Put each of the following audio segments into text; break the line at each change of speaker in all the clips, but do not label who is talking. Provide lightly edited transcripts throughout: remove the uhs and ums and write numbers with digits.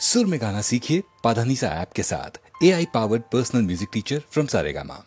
सुर में गाना सीखिए पाधानीसा ऐप के साथ। AI powered personal music teacher from Saregama.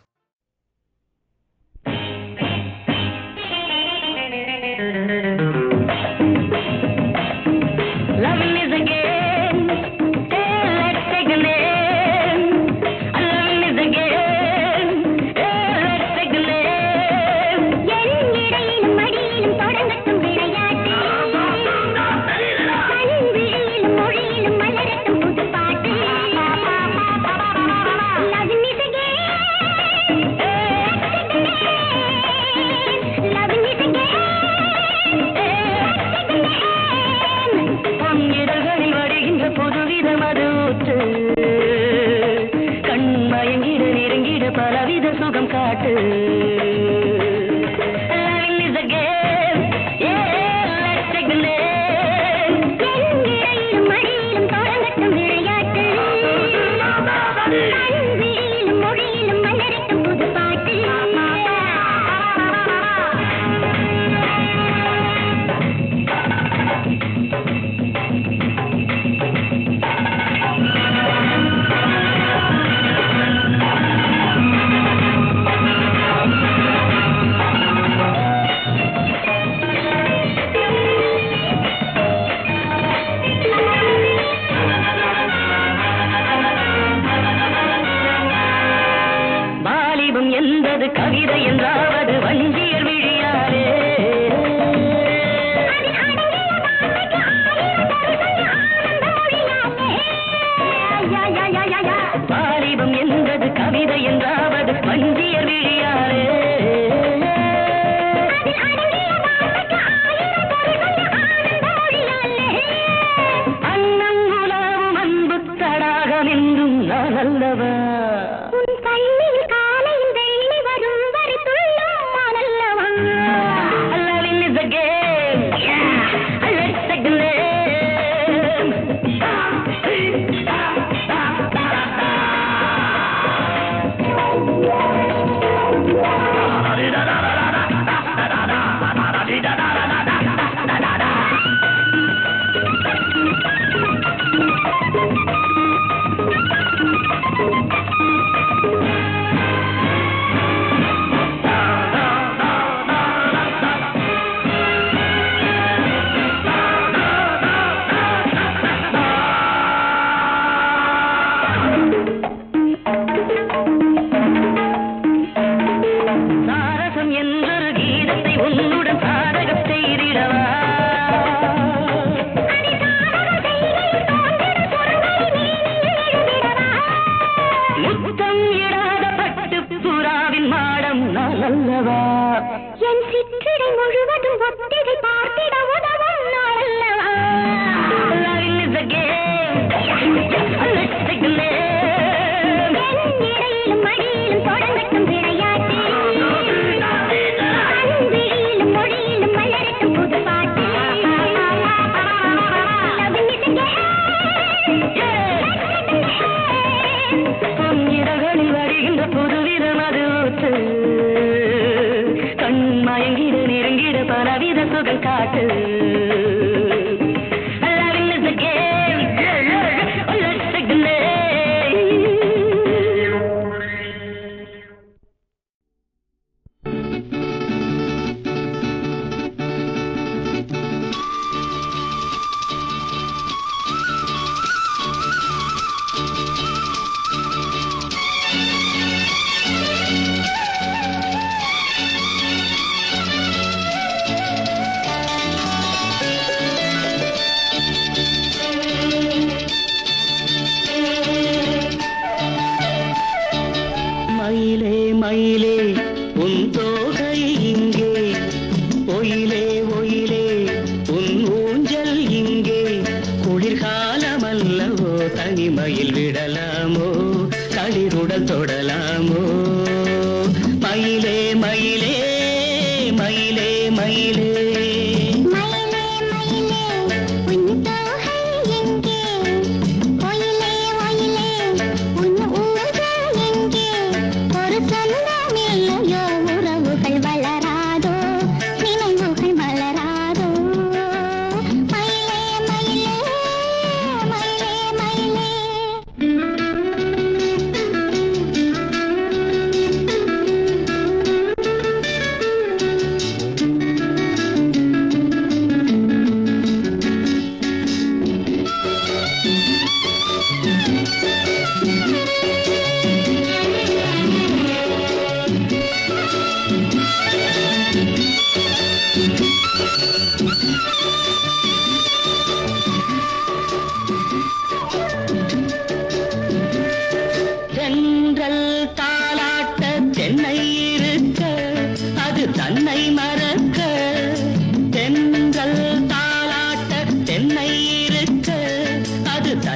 மயிலே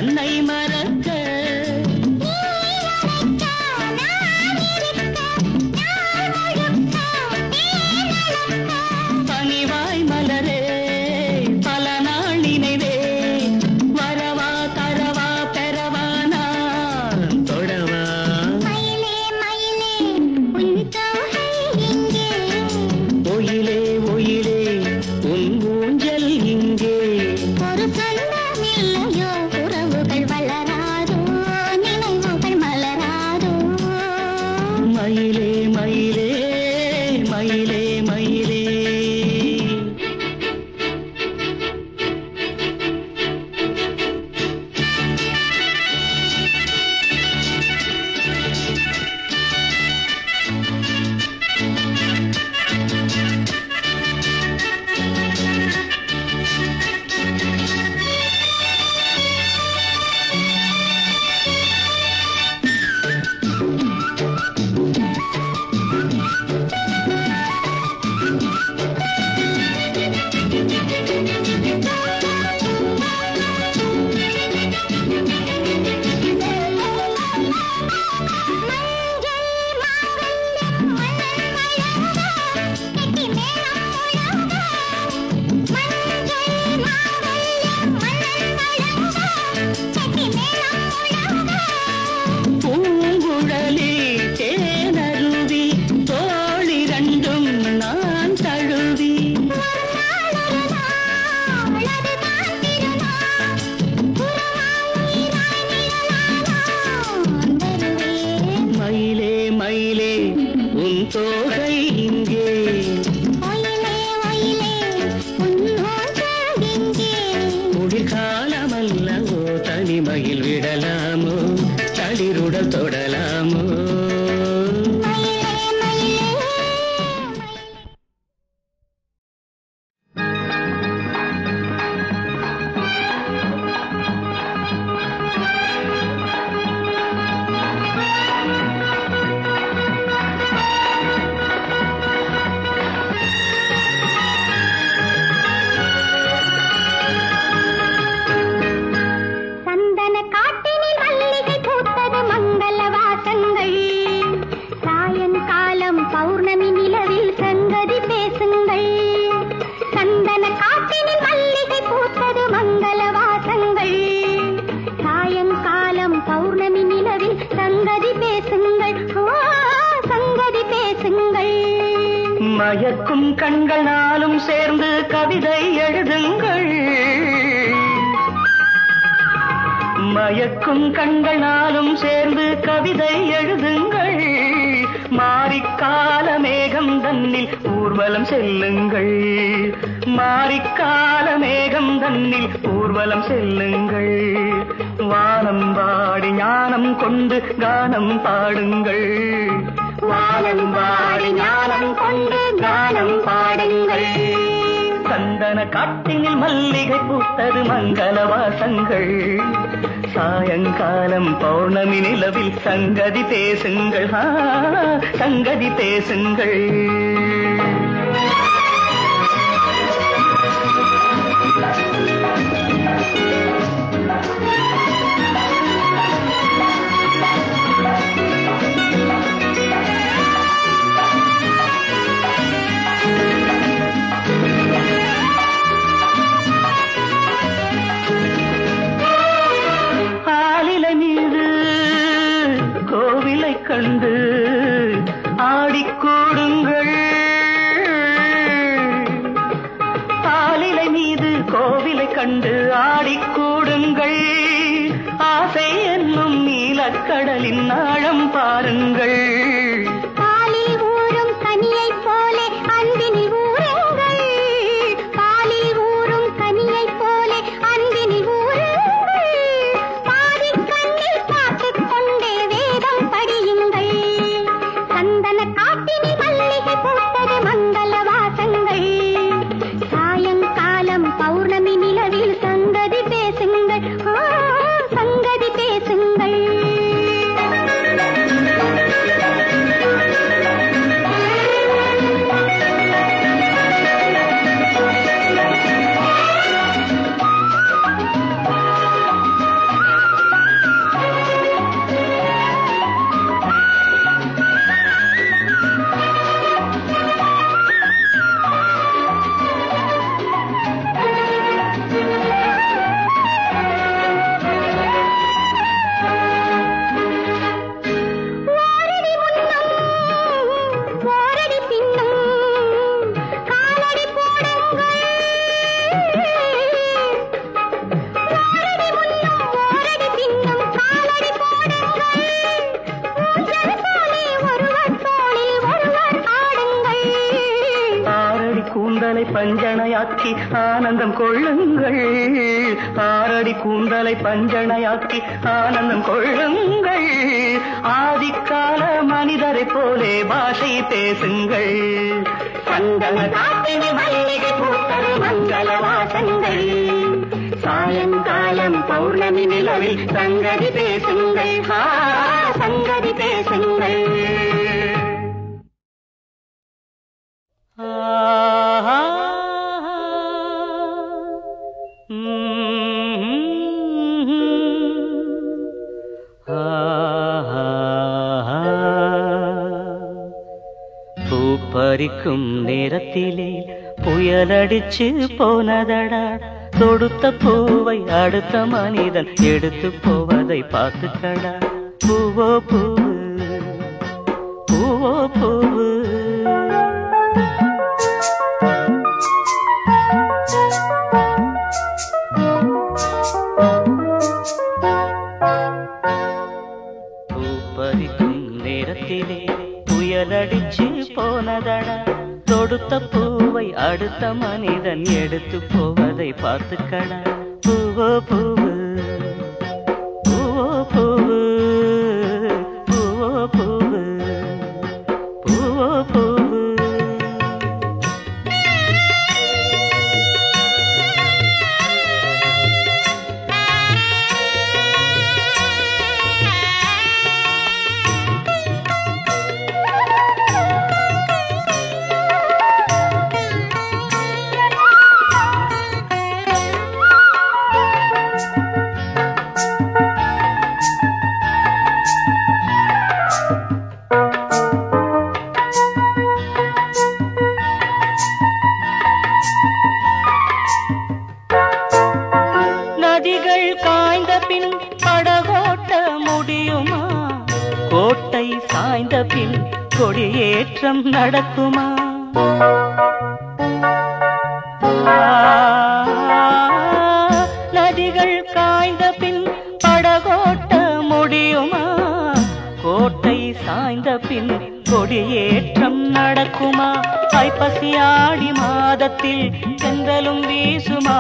தன்னை மறக்க பனிவாய் மலரே பல நாள் நினைவே வரவா தரவா பெறவா நான் தொடவா
மயிலே மயிலே உன் தோகை எங்கே
ஒயிலே ஒயிலே உன் ஊஞ்சல் இங்கே
ஒரு சொந்தமில்லையோ உறவுகள் வளராதோ நினைவுகள் மலராதோ
மயிலே மயிலே மயிலே மயிலே பூங்குழலி தேனருவி தோளிரண்டும் நான் தழுவி மயிலே மயிலே உன் தோகை இங்கே குளிர்காலமல்லவோ தனிமையில் விடலாமோ தளிருடல் தொடலாமோ
சந்தன காட்டினில் மல்லிகை பூத்தது மங்கள வாசங்கள் சாயங்காலம் பௌர்ணமி நிலவில் சங்கதி பேசுங்கள் சந்தன காட்டினில் மல்லிகை பூத்தது மங்கள வாசங்கள் சாயங்காலம் பௌர்ணமி நிலவில் சங்கதி பேசுங்கள் சங்கதி பேசுங்கள்
மயக்கும் கண்கள் நாளும் சேர்ந்து கவிதை எழுதுங்கள் மயக்கும் கண்கள் நாளும் சேர்ந்து கவிதை எழுதுங்கள் மாரிக்கால மேகம் தன்னில் ஊர்வலம் செல்லுங்கள் மாரிக்கால மேகம் தன்னில் ஊர்வலம் செல்லுங்கள் வானம் பாடி ஞானம் கொண்டு கானம் பாடுங்கள் வானம் பாடி ஞானம் கொண்டு கானம் பாடுங்கள் சந்தன காட்டினில் மல்லிகை பூத்தது மங்கள வாசங்கள் சாயங்காலம் பௌர்ணமி நிலவில் சங்கதி பேசுங்கள் சங்கதி பேசுங்கள் கண்டு ஆடிக்கூடுங்கள் ஆலிலை மீது கோவிலை கண்டு ஆடிக்கூடுங்கள் ஆசை என்னும் நீலக்கடலின் ஆழம் பாருங்கள்
பாலில் ஊறும் கனியைப் போலே அன்பினில் ஊறுங்கள் பாலில் ஊறும் கனியைப் போலே அன்பினில் ஊறுங்கள் பாதி கண்ணில் பார்த்துக் கொண்டே வேதம் படியுங்கள் சந்தன காட்டினில் மல்லிகை பூத்தது மங்கள வாசங்கள் சாயங்காலம் பௌர்ணமி நிலவில் சங்கதி பேசுங்கள் சங்கதி பேசுங்கள்
பஞ்சனையாக்கி ஆனந்தம் கொள்ளுங்கள். ஆரடி கூந்தலை பஞ்சனையாக்கி ஆனந்தம் கொள்ளுங்கள். ஆதிக்கால மனிதரை போலே பாஷை பேசுங்கள். சந்தன காட்டினி மல்லிகை பூக்கள் மங்கள வாசங்கள். சாயங்காலம் பௌர்ணமி நிலவில் சங்கதி பேசுங்கள். சங்கதி பேசுங்கள்.
பூப்பறிக்கும் நேரத்திலே புயலடிச்சு போனதடா. தொடுத்த பூவை அடுத்த மனிதன் எடுத்து போவதை பார்த்துக்கடா. பூவோ பூவு பூவோ பூவு. பூப்பறிக்கும் நேரத்திலே புயலடிச்சு போனதடா. தொடுத்த பூவை அடுத்த மனிதன் எடுத்து போவதை பார்த்துக்கடா. பூவோ பூவு பூவோ பூவு பூவோ பூவு பூவோ பூவு. சாய்ந்த பின் கொடியேற்றம் நடக்குமா? நதிகள் காய்ந்த பின் படகோட்ட முடியுமா? கோட்டை சாய்ந்த பின் கொடியேற்றம் நடக்குமா? ஐப்பசி ஆடி மாதத்தில் சென்றலும் வீசுமா?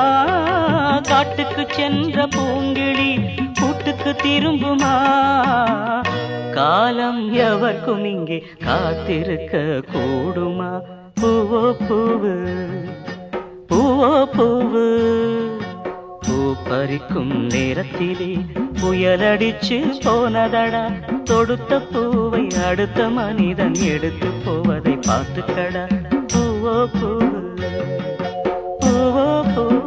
காட்டுக்கு சென்ற பூங்கிழி கூட்டுக்கு திரும்புமா? காலம் எவர்க்கும் இங்கே காத்திருக்க கூடுமா? பூவோ பூவு பூவோ பூவு. பூ பறிக்கும் நேரத்திலே புயலடிச்சு போனதடா. தொடுத்த பூவை அடுத்த மனிதன் எடுத்து போவதை பார்த்துக்கடா. பூவோ பூவு பூவோ பூவு.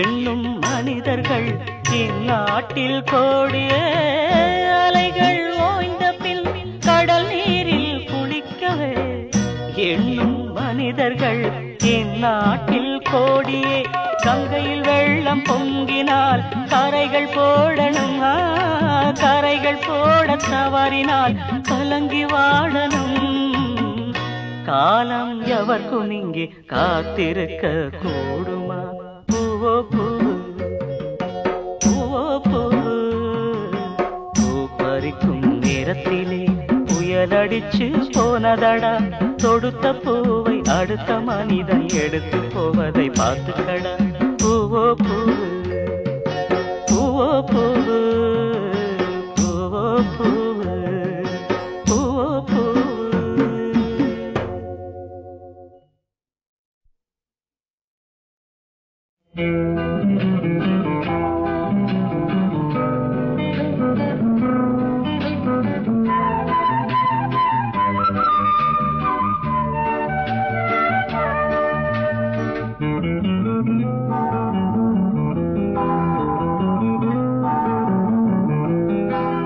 எண்ணும் மனிதர்கள் இந்நாட்டில் கோடியே. அலைகள் ஓய்ந்த பின் கடல் நீரில் குளிக்கவே எண்ணும் மனிதர்கள் இந்நாட்டில் கோடியே. கங்கையில் வெள்ளம் பொங்கினால் கரைகள் போடணும். கரைகள் போட தவறினால் கலங்கி வாழணும். காலம் எவர்க்கும் இங்கே காத்திருக்க கூடுமா? பூவோ பூவு பூவோ பூவு. பூ பறிக்கும் நேரத்திலே புயலடிச்சு போனதடா. தொடுத்த பூவை அடுத்த மனிதன் எடுத்து போவதை பார்த்துக்கடா. பூவோ பூவு பூவோ பூவு பூவோ பூவு பூவோ பூவு.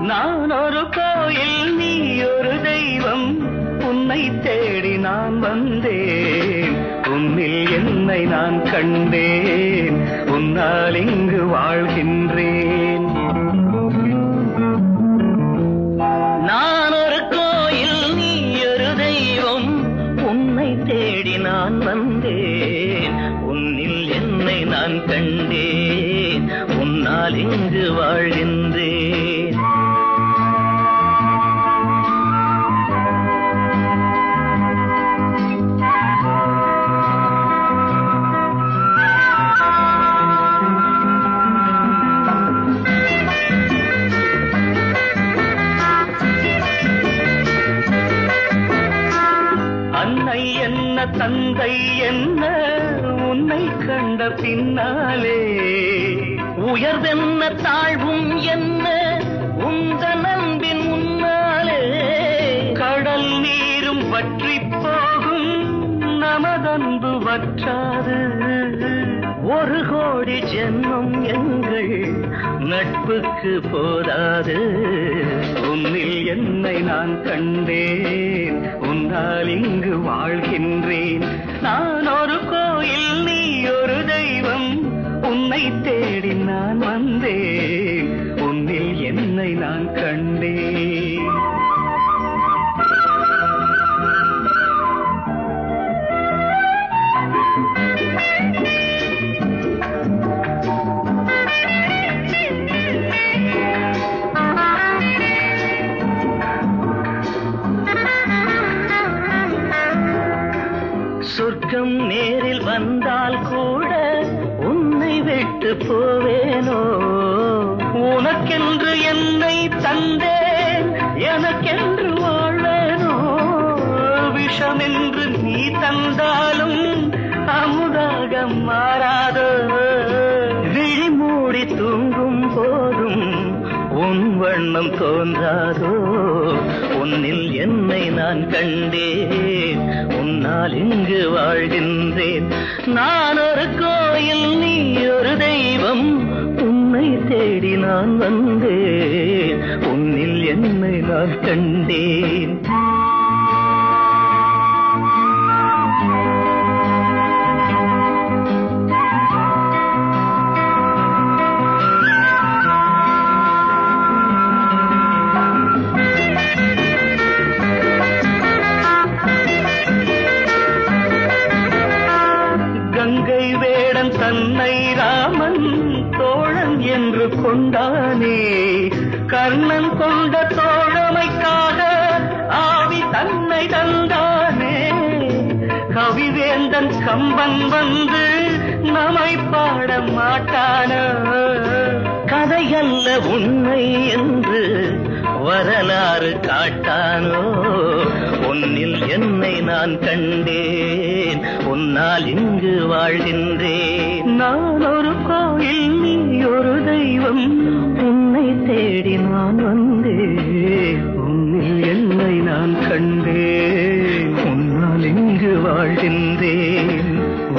நான் ஒரு கோயில், நீ ஒரு தெய்வம். உன்னை தேடி நான் வந்தேன். உன்னில் என்ன
என்னை நான் கண்டேன், உன்னால் இங்கு வாழ்கின்றேன். நான் ஒரு கோயில், நீ ஒரு தெய்வம், உன்னை தேடி நான் வந்தேன், உன்னில் என்னை நான் கண்டேன், உன்னால் இங்கு வாழ்கின்றேன். அன்னை என்ன தந்தை என்ன உன்னை கண்ட பின்னாலே, உயர்வென்ன தாழ்வும் என்ன உந்தன் அன்பின் முன்னாலே, கடல் நீரும் வற்றி போகும் நமதன்பு வற்றாது, ஒரு கோடி ஜென்மம் எங்கள் நட்புக்கு போதாது. உன்னில் என்னை நான் கண்டேன், உன்னால் இங்கு வாழ்கின்றேன். நான் ஒரு கோயில், நீ ஒரு தெய்வம், உன்னை தேடி நான் வந்தேன், உன்னில் என்னை நான் கண்டேன். சொர்க்கம் நேரில் வந்தால் கூட உன்னை விட்டு போவேனோ, உனக்கென்று என்னை தந்தேன், எனக்கென்று வாழ்வேனோ, விஷமென்று நீ தந்தாலும் அமுதாக மாறாதோ, விழி மூடி தூங்கும் போதும் உன் வண்ணம் தோன்றாதோ, உன்னில் என்னை நான் கண்டேன், உன்னால் இங்கு வாழ்கின்றேன். நான் ஒரு கோயில், நீ ஒரு தெய்வம், உன்னை தேடி நான் வந்தேன், உன்னில் என்னை நான் கண்டேன். கங்கை வேடன் தன்னை ராமன் தோழன் என்று கொண்டானே, கர்ணன் கொண்ட தோழமைக்காக ஆவி தன்னை தந்தானே, கவிவேந்தன் கம்பன் வந்து நம்மை பாட மாட்டானோ, கதையல்ல உண்மை என்று வரலாறு காட்டானோ, உன்னில் என்னை நான் கண்டேன், உன்னால் இங்கு வாழ்கின்றேன். நான் ஒரு கோயில், நீ ஒரு தெய்வம், உன்னை தேடி நான் வந்தேன், உன்னில் என்னை நான் கண்டேன், உன்னால் இங்கு வாழ்கின்றேன்,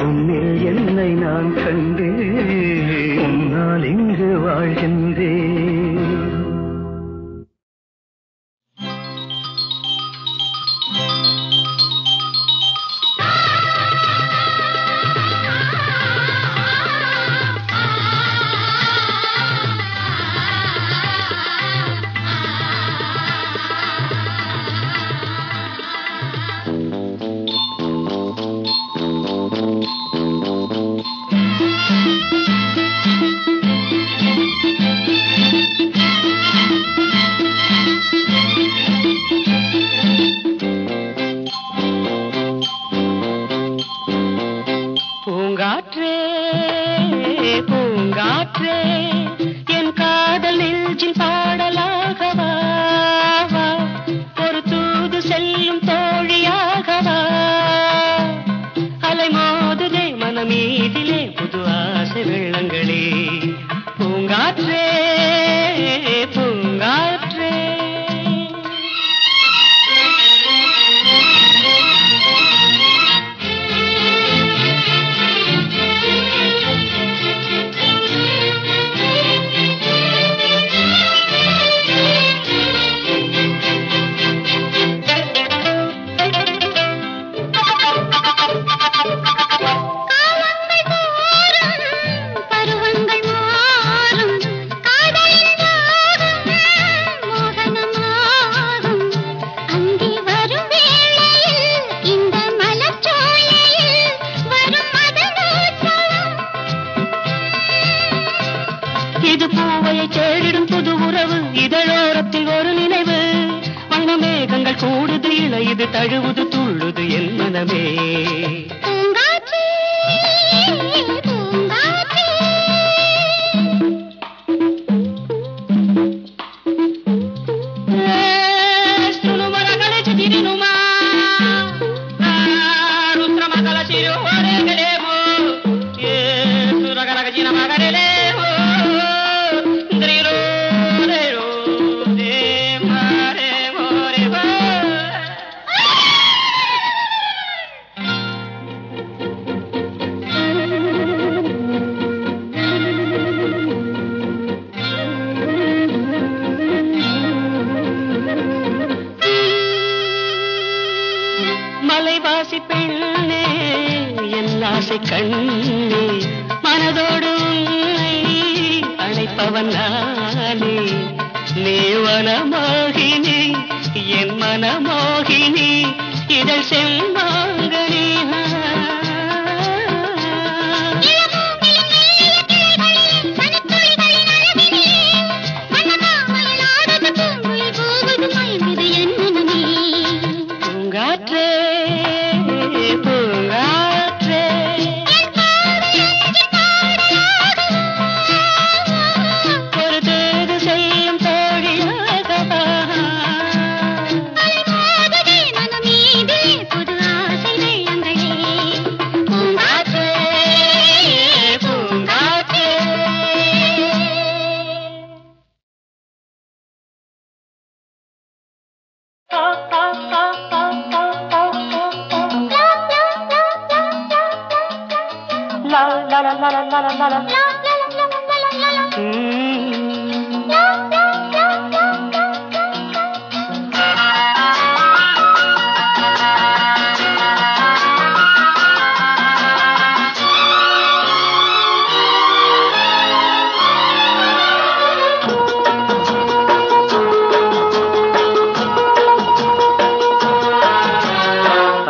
உன்னில் என்னை நான் கண்டேன், உன்னால் இங்கு வாழ்கின்றேன். கூடுது இளையுது தழுவுது துள்ளுது என் மனமே. மலைவாசி பெண்ணே என் ஆசை கண்ணே மனதோடு உன்னை அழைப்பவன் நானே. நீ வனமோகினி என் மனமோகினி இதழ் செம்மாங்கனி.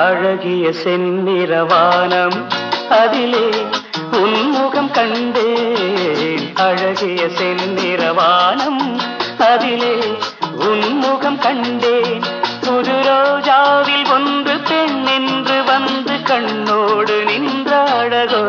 அழகிய செந்நிறவானம் அதிலே உன்முகம் கண்டேன். அழகிய செந்நிறவானம் அதிலே உன்முகம் கண்டேன். புது ரோஜாவில் ஒன்று பெண் என்று வந்து கண்ணோடு நின்ற அழகோ.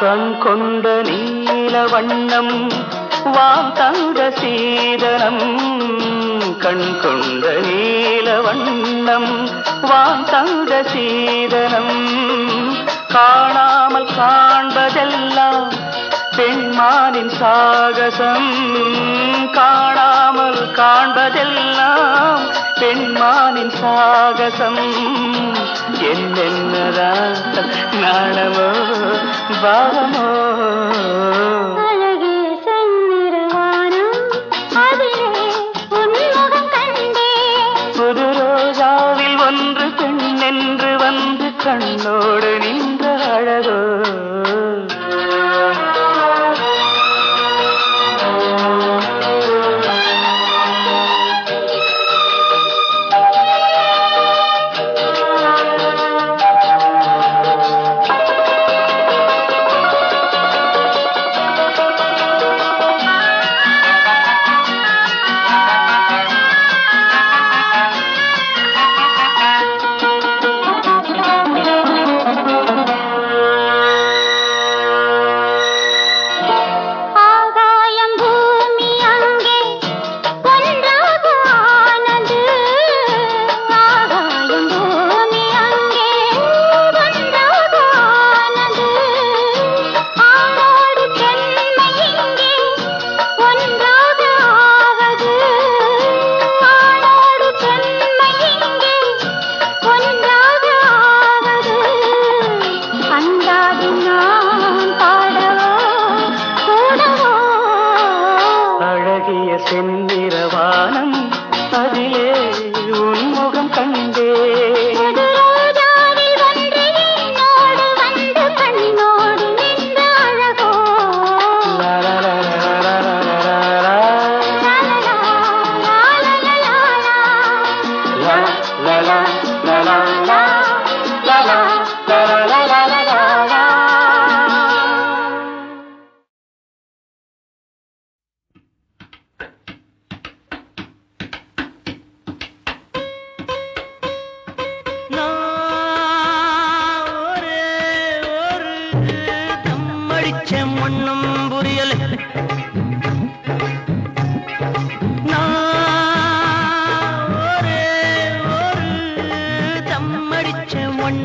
கண் கொண்ட நீல வண்ணம் வான் தங்க சீதனம். கண் கொண்ட நீல வண்ணம் வான் தங்க சீதனம். காணாமல் காண்பதெல்லாம் பெண்மானின் சாகசம். காணாமல் காண்பதெல்லாம் பெண்மானின் சாகசம். என்னென்னதான் நாணமோ பாவமோ. புது ரோஜாவில் ஒன்று பெண் என்று வந்து கண்ணோடு நின்ற அழகோ.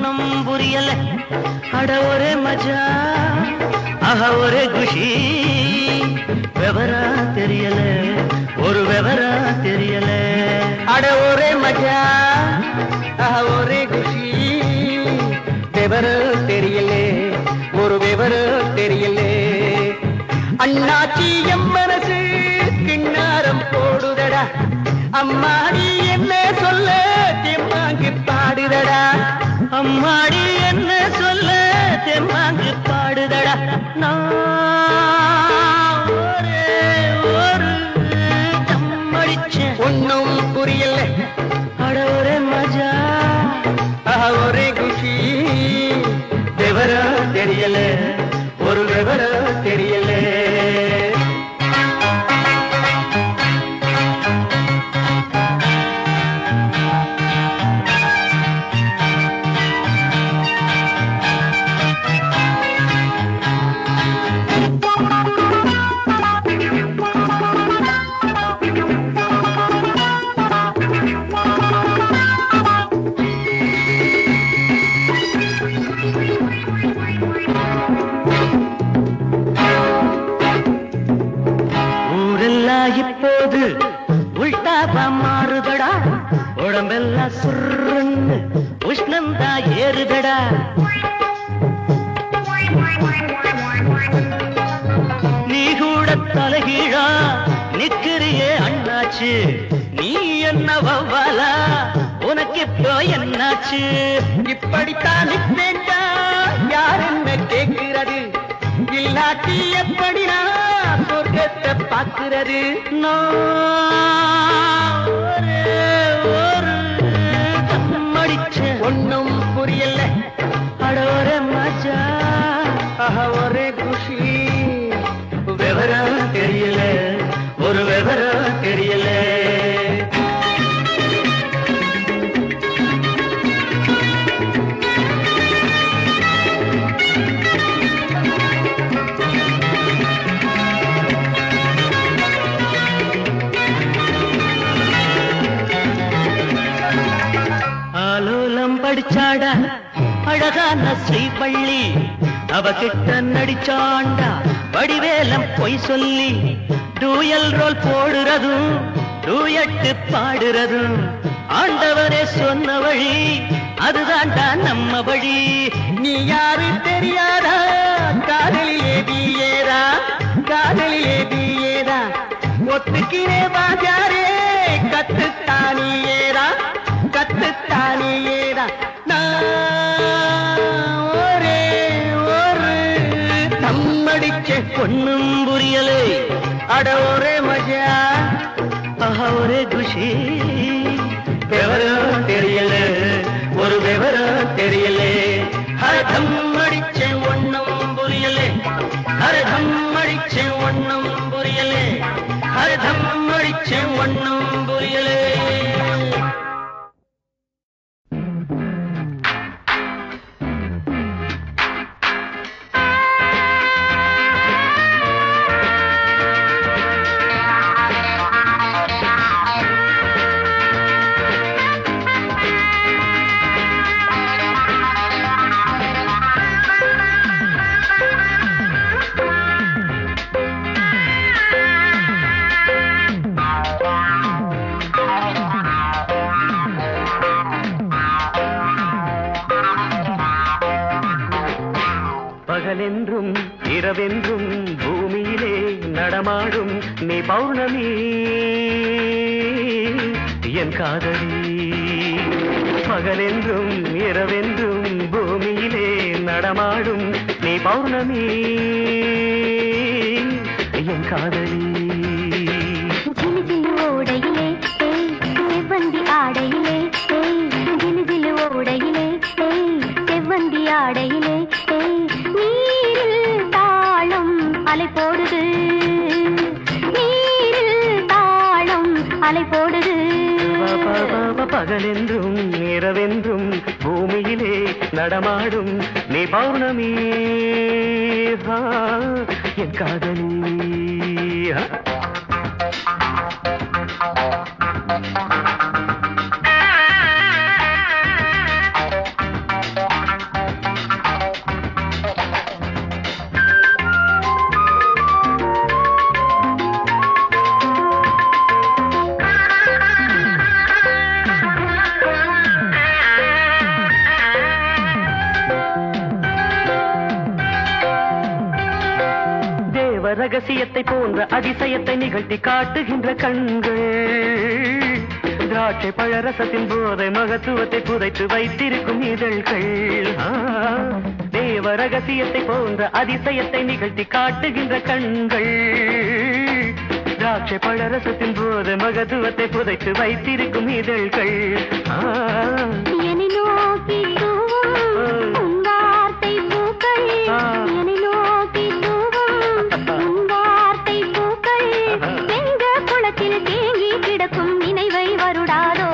ஒன்னும் புரியல. அட ஒரே மஜா ஒரே குஷி. விவரா தெரியல ஒரு விவரா தெரியல. அட ஒரே மஜா ஒரே குஷி. விவரம் தெரியல ஒரு விவரம் தெரியல. அண்ணாச்சி எம் மனசு கிண்ணாரம் போடுதடா. அம்மாடி என்ன சொல்ல தெம்மாங்கு பாடுதடா. அம்மாடி என்ன சொல்ல தெம்மாங்கு பாடுதடா. நான் ஒரு தம்மடிச்ச ஒன்னும் புரியல. அட ஒரே மஜா ஒரே குஷி. விவரம் தெரியல ஒரு விவரம் தெரியல. இப்போது உள்டாபா மாறுதடா. உடம்பெல்லாம் சுருன்னு உஷ்ணந்தா ஏறுதடா. நீ கூட தலைகீழா நிக்கிறியே அண்ணாச்சு. நீ என்ன வவ்வாலா உனக்கு இப்போ என்னாச்சு? இப்படித்தான் நிப்பேண்டா யார் என்ன கேட்கிறது? இல்லாட்டி எப்படி நான் சொர்க்கத்தை பார்க்கிறது? ஒரு தம்மடிச்ச ஒன்னும் புரியல. அட ஒரே மஜா ஒரே குஷி. விவரம் தெரியல ஒரு விவரம் தெரியல. படிச்சாடா அழகான ஸ்ரீவள்ளி. அவகிட்ட நடிச்சாண்டா வடிவேலம் பொய் சொல்லி. டூயல் ரோல் போடுறதும் டூயட்டு பாடுறதும் ஆண்டவரே சொன்ன வழி. அதுதான்டா நம்ம வழி. நீ யாரு தெரியாதா? காதலிலே நீயேதா காதலிலே நீயேதா. ஒத்துக்கிறே வாஜாரே கத்துத்தானியேதா கத்துத்தானியேதா. ஒரே ஒரு தம்மடிச்ச பொண்ணும் புரியலே. அட ஒரே மஜா ஒரே குஷி. விவரம் தெரியல ஒரு விவரம் தெரியல. அரை தம்மடிச்ச ஒன்னும் புரியலே. அரை தம்மடிச்ச ஒன்னும் புரியலே. அரை தம்மடிச்ச ஒன்னும் புரியலே. பகலென்றும் இரவென்றும் பூமியிலே நடமாடும் நீ பௌர்ணமி என் காதலி. பகலென்றும் இரவென்றும் பூமியிலே நடமாடும் நீ பௌர்ணமி என் காதலி.
ஜிலுஜிலு ஓடையிலே செவ்வந்தி ஆடையிலே. ஜிலுஜிலு ஓடையிலே செவ்வந்தி ஆடையிலே. நீரில் தாளம் அலை போடுது. நீரில் தாளம் அலை போடுது.
பகலென்றும் இரவென்றும் பூமியிலே நடமாடும் நீ பௌர்ணமி என் காதலி. தேவ ரகசியத்தை போன்ற அதிசயத்தை நிகழ்த்தி காட்டுகின்ற கண்கள், திராட்சை பழரசத்தின் போதை மகத்துவத்தை புதைத்து வைத்திருக்கும் இதழ்கள். தேவ ரகசியத்தை போன்ற அதிசயத்தை நிகழ்த்தி காட்டுகின்ற கண்கள், திராட்சை பழரசத்தின் போதை மகத்துவத்தை புதைத்து வைத்திருக்கும் இதழ்கள்.
என்னை நோக்கி தூவும் வார்த்தை பூக்கள், என்னை நோக்கி தூவும் வார்த்தை பூக்கள், நெஞ்ச குளத்தில் தேங்கி கிடக்கும் நினைவை வருடாதோ,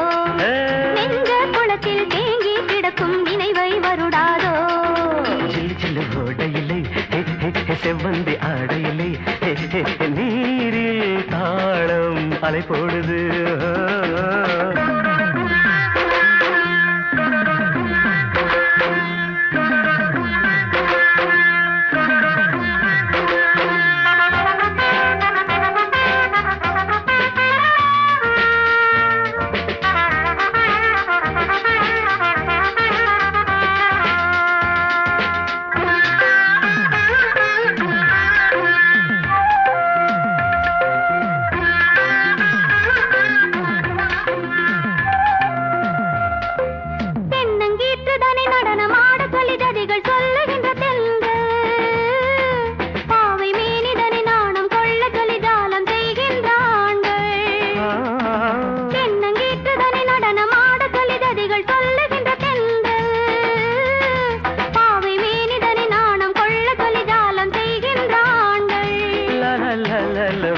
நெஞ்ச குளத்தில் தேங்கி கிடக்கும் நினைவை வருடாதோ.
சில்லு சில்லு ஓடையில்லை செவ்வந்தி ஆடையில்லை, நீரில் தாளம் அலை போடுது.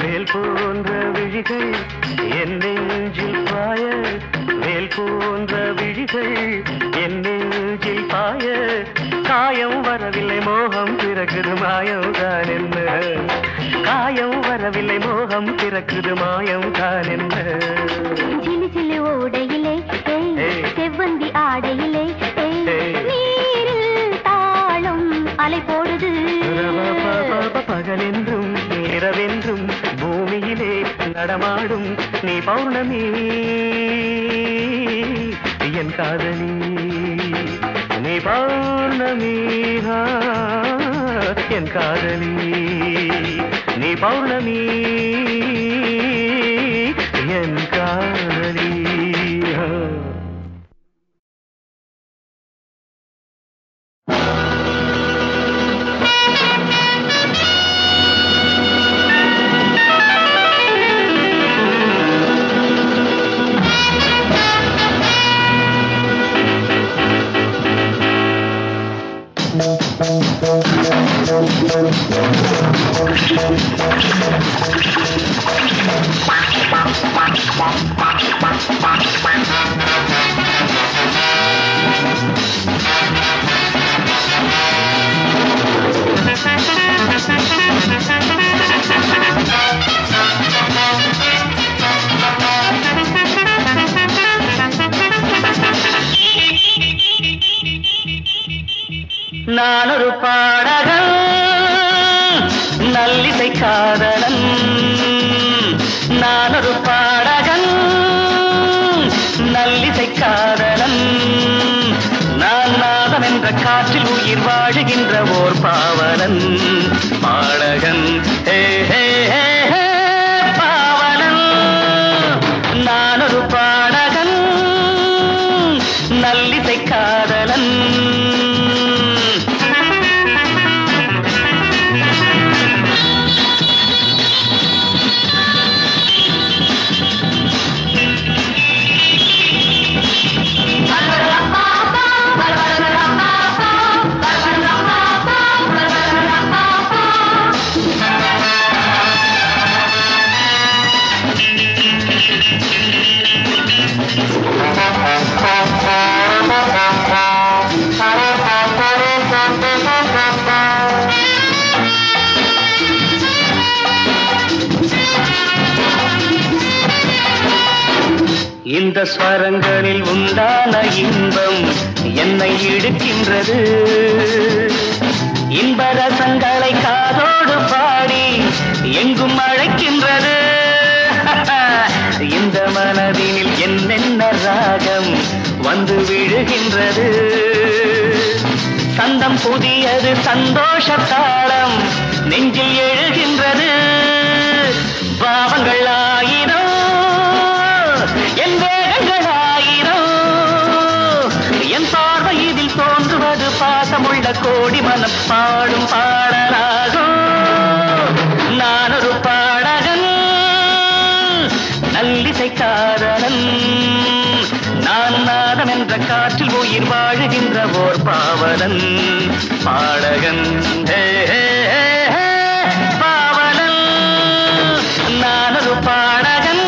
வேல் போன்ற விழிகள் என் நெஞ்சில் பாய, வேல் போன்ற விழிகள் என் நெஞ்சில் பாய, காயம் வரவில்லை மோகம் பிறக்குது மாயம் தான் என்ன, காயம் வரவில்லை மோகம் பிறக்குது மாயம் தான் என்ன.
சிலு சிலு ஓடையிலே செவ்வந்தி ஆடையிலே நீரில் தாளம் அலை போடுது.
பகலென்றும் இரவென்றும் பூமியிலே நடமாடும் நீ பௌர்ணமி என் காதலி, நீ பௌர்ணமி என் காதலி, நீ பௌர்ணமி என் காதலி. நான் ஒரு பாடகன் நல்லிசை காதலன், நான் ஒரு பாடகன் நல்லிசை காதலன், நான் நாதம் என்ற காற்றில் உயிர் வாழுகின்ற ஓர் பாவலன், பாடகன் பாவலன், நான் ஒரு பாடகன் நல்லிசை காதலன். இந்த ஸ்வரங்களில் உண்டான இன்பம் என்னை இழுக்கின்றது, இன்பரசங்களை காதோடு பாடி எங்கும் அழைக்கின்றது. இந்த மனதினில் என்னென்ன ராகம் வந்து விழுகின்றது, சந்தம் புதியது சந்தோஷ தாளம் நெஞ்சில் எழுகின்றது பாவங்கள் ஆயிரம் என் வேகங்கள் ஆயிரம் என் பார்வை இதில் தோன்றுவது பாசமுள்ள கோடி மனம் பாடும் பாடலாகும் நான் ஒரு பாடகன் நல்லிசை காதலன் நான் நாதம் என்ற காற்றில் உயிர் வாழுகின்ற ஓர் பாவலன் பாடகன் பாவலன் நான் ஒரு பாடகன்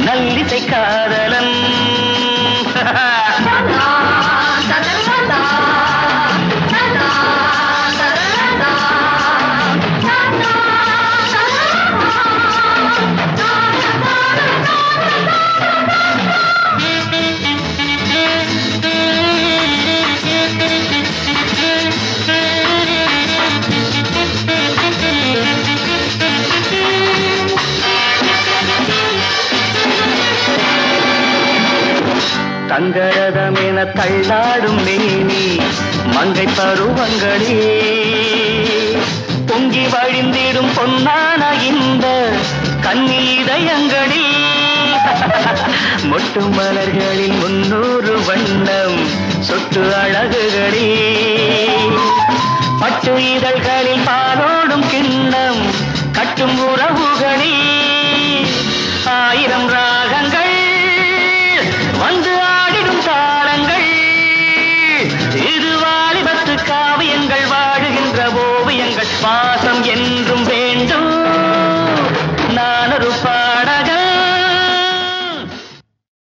நல்லிசை காதலன் தங்கரதம் என தள்ளாடும் மேனி மங்கை பருவங்களே பொங்கி வழிந்திடும் பொன்னான இந்த கண்ணீதயங்களே மொட்டு மலர்களில் 300 வண்ணம் சொட்டு அழகுகளே பட்டு இதழ்களில் பாலோடும் கிண்ணம் கட்டும் உறவுகளே 1000 ராகங்கள் வந்து ஆடிடும் தாளங்கள்